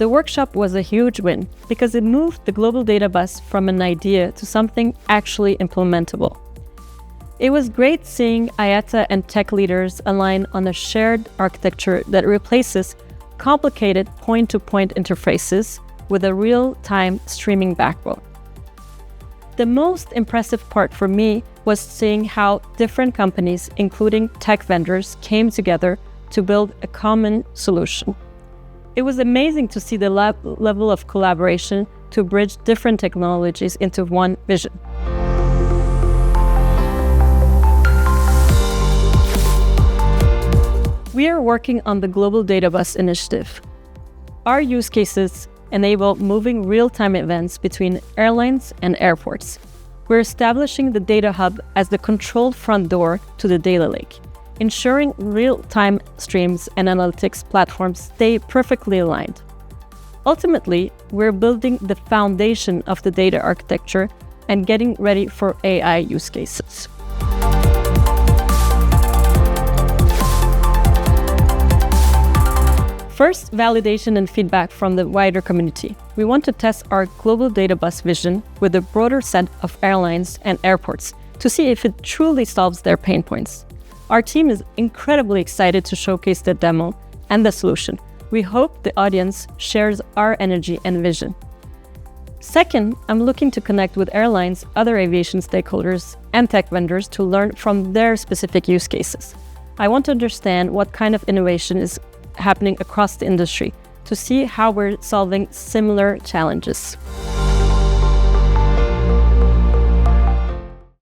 The workshop was a huge win because it moved the global data bus from an idea to something actually implementable. It was great seeing IATA and tech leaders align on a shared architecture that replaces complicated point-to-point interfaces with a real-time streaming backbone. The most impressive part for me was seeing how different companies, including tech vendors, came together to build a common solution. It was amazing to see the level of collaboration to bridge different technologies into one vision. We are working on the Global Data Bus initiative. Our use cases enable moving real-time events between airlines and airports. We're establishing the data hub as the controlled front door to the data lake, ensuring real-time streams and analytics platforms stay perfectly aligned. Ultimately, we're building the foundation of the data architecture and getting ready for AI use cases. First, validation and feedback from the wider community. We want to test our global data bus vision with a broader set of airlines and airports to see if it truly solves their pain points. Our team is incredibly excited to showcase the demo and the solution. We hope the audience shares our energy and vision. Second, I'm looking to connect with airlines, other aviation stakeholders, and tech vendors to learn from their specific use cases. I want to understand what kind of innovation is happening across the industry to see how we're solving similar challenges.